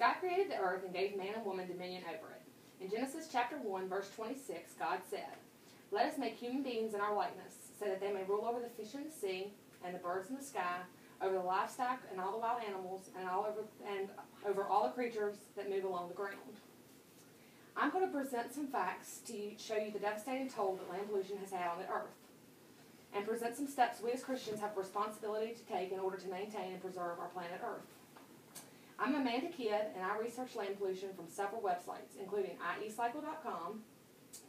God created the earth and gave man and woman dominion over it. In Genesis chapter 1, verse 26, God said, "Let us make human beings in our likeness, so that they may rule over the fish in the sea and the birds in the sky, over the livestock and all the wild animals, and over all the creatures that move along the ground." I'm going to present some facts to show you the devastating toll that land pollution has had on the earth, and present some steps we as Christians have a responsibility to take in order to maintain and preserve our planet Earth. I'm Amanda Kidd, and I research land pollution from several websites, including iecycle.com,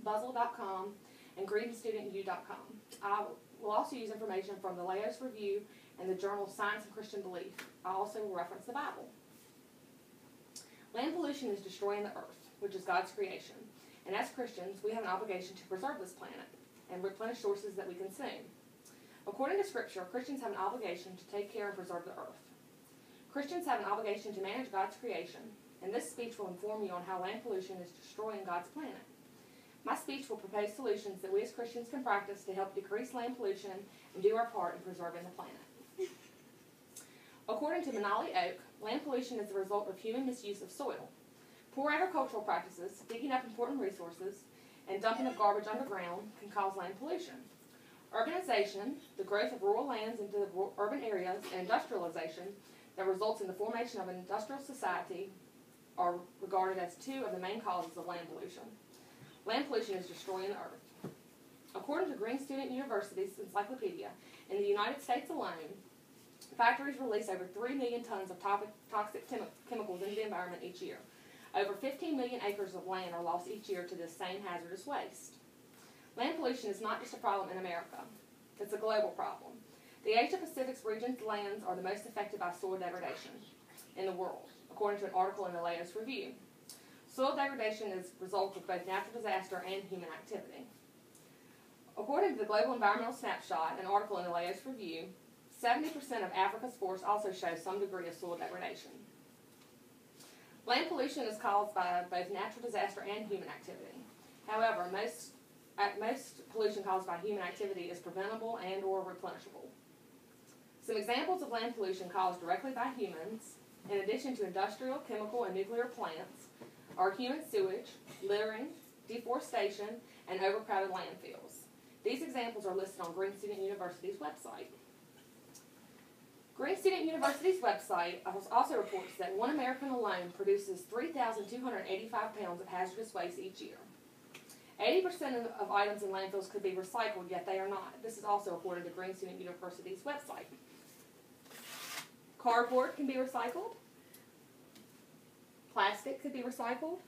buzzle.com, and greenstudentu.com. I will also use information from the Laos Review and the journal Science and Christian Belief. I also will reference the Bible. Land pollution is destroying the earth, which is God's creation. And as Christians, we have an obligation to preserve this planet and replenish sources that we consume. According to Scripture, Christians have an obligation to take care and preserve the earth. Christians have an obligation to manage God's creation, and this speech will inform you on how land pollution is destroying God's planet. My speech will propose solutions that we as Christians can practice to help decrease land pollution and do our part in preserving the planet. According to Manali Oak, land pollution is the result of human misuse of soil. Poor agricultural practices, digging up important resources, and dumping of garbage underground can cause land pollution. Urbanization, the growth of rural lands into the urban areas, and industrialization that results in the formation of an industrial society are regarded as two of the main causes of land pollution. Land pollution is destroying the earth. According to Green Student University's encyclopedia, in the United States alone, factories release over 3 million tons of toxic chemicals into the environment each year. Over 15 million acres of land are lost each year to this same hazardous waste. Land pollution is not just a problem in America. It's a global problem. The Asia-Pacific region's lands are the most affected by soil degradation in the world, according to an article in the Laos Review. Soil degradation is a result of both natural disaster and human activity. According to the Global Environmental Snapshot, an article in the Laos Review, 70% of Africa's forests also show some degree of soil degradation. Land pollution is caused by both natural disaster and human activity. However, most pollution caused by human activity is preventable and or replenishable. Some examples of land pollution caused directly by humans, in addition to industrial, chemical, and nuclear plants, are human sewage, littering, deforestation, and overcrowded landfills. These examples are listed on Green Student University's website. Green Student University's website also reports that one American alone produces 3,285 pounds of hazardous waste each year. 80% of items in landfills could be recycled, yet they are not. This is also according to Green Student University's website. Cardboard can be recycled. Plastic could be recycled.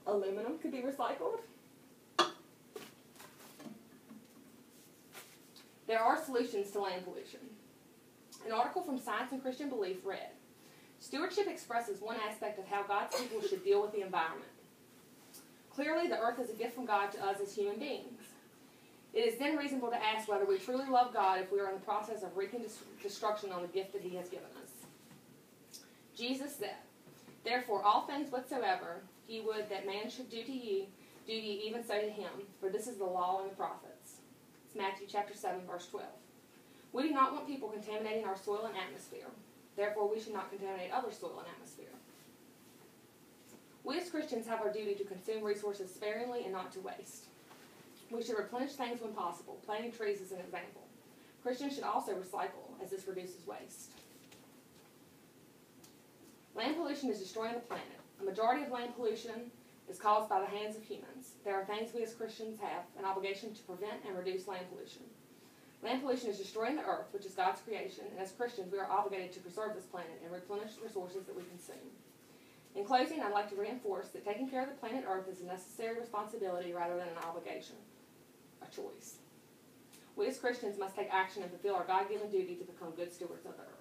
Aluminum could be recycled. There are solutions to land pollution. An article from Science and Christian Belief read, "Stewardship expresses one aspect of how God's people should deal with the environment. Clearly, the earth is a gift from God to us as human beings. It is then reasonable to ask whether we truly love God if we are in the process of wreaking destruction on the gift that He has given us." Jesus said, "Therefore, all things whatsoever He would that man should do to ye, do ye even so to him, for this is the law and the prophets." It's Matthew chapter 7, verse 12. We do not want people contaminating our soil and atmosphere. Therefore, we should not contaminate other soil and atmosphere. We as Christians have our duty to consume resources sparingly and not to waste. We should replenish things when possible. Planting trees is an example. Christians should also recycle, as this reduces waste. Land pollution is destroying the planet. A majority of land pollution is caused by the hands of humans. There are things we as Christians have an obligation to prevent and reduce land pollution. Land pollution is destroying the earth, which is God's creation, and as Christians we are obligated to preserve this planet and replenish the resources that we consume. In closing, I'd like to reinforce that taking care of the planet Earth is a necessary responsibility rather than an obligation, a choice. We as Christians must take action and fulfill our God-given duty to become good stewards of the earth.